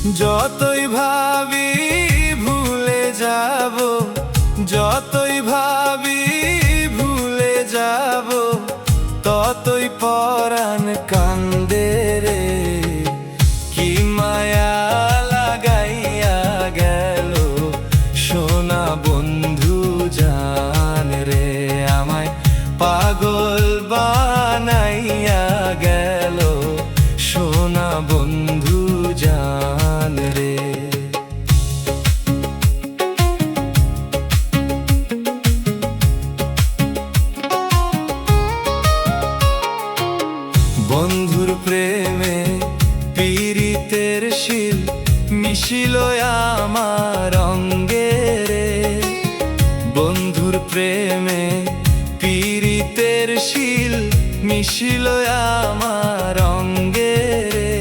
যতই ভাবি ভুলে যাব, যতই ভাবি ভুলে যাব, ততই পরাণ কান্দে রে। কি মায়া লাগাইয়া গেল সোনা বন্ধু জান রে, আমায় পাগল বানাইয়া গেল সোনা বন্ধু জান রে। বন্ধুর প্রেমে পীড়িতের শিল মিশিল আমার অঙ্গে রে। বন্ধুর প্রেমে পীড়িতের শিল মিশিল আমার অঙ্গে রে।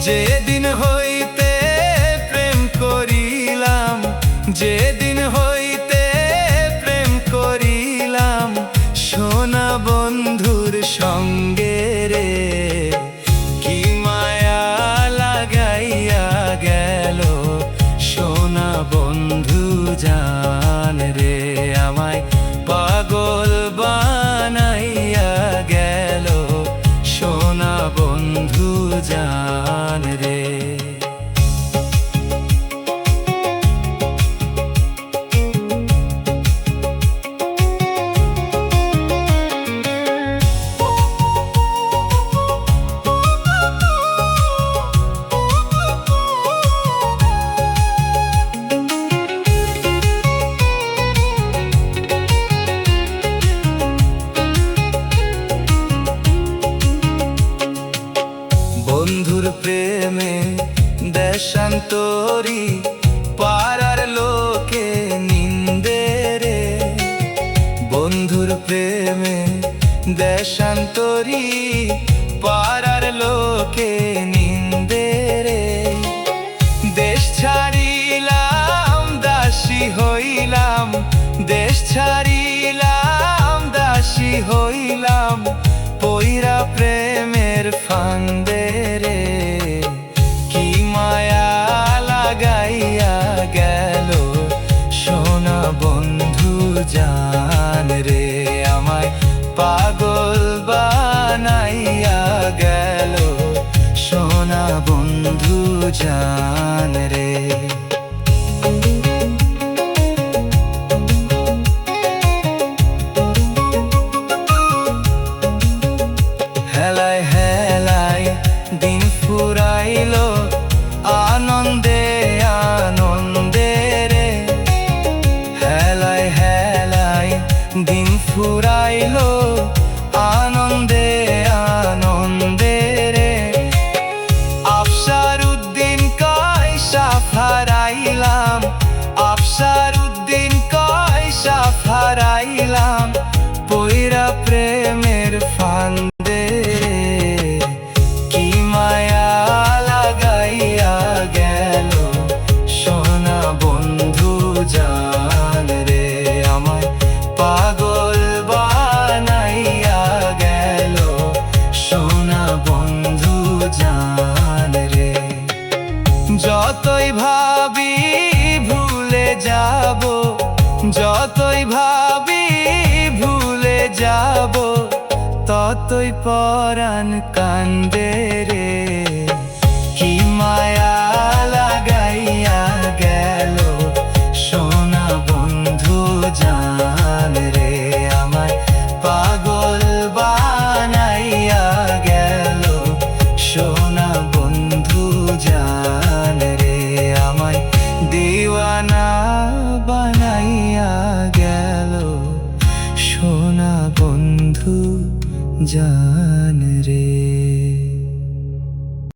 যেদিন হইতে প্রেম করিলাম, যেদিন হইতে প্রেম করিলাম সোনা বন্ধুর সঙ্গে রে। কি মায়া লাগাইয়া গেল সোনা বন্ধু জান রে, আমায় পাগল বানাইয়া গেল সোনা বন্ধু জান রে। বন্ধুর প্রেমে দেশান্তরী পাড়ার লোকে নিন্দে রে। বন্ধুর প্রেমে দেশান্তরী পাড়ার লোকে নিন্দে রে। দেশ ছাড়িলাম দাসী হইলাম, দেশ ছাড়িলাম দাসী হইলাম পইরা প্রেমের ফান্দে রে। কি মায়া লাগাইয়া গেল সোনা বন্ধু জান রে, আমায় পাগল বানাইয়া গেল সোনা বন্ধু জান রে। হেলায় হেলায় দিন ফুরাইলো আনন্দে আনন্দে রে। হেলায় হেলায় দিন ফুরাইলো আনন্দে আনন্দে রে। আফসার উদ্দিন কয়সা হারাইলাম, আফসার উদ্দিন কয়সা হারাইলাম পইরা প্রেমের ফান্দে রে। কি মায়া লাগাইয়া গেল সোনা বন্ধু জান রে, আমায় পাগল বানাইয়া গেল সোনা বন্ধু জান রে। যতই ভাবি ভুলে যাব, যতই ভাবি ভুলে যাব, ততই পরাণ কান্দে রে। কি মায়া লাগাইয়া গেল সোনা বন্ধু জান রে, আমায় পাগল বানাইয়া গেল সোনা বন্ধু জান রে, আমায় দিওয়ানা বানাইয়া গেল সোনা বন্ধু জান রে।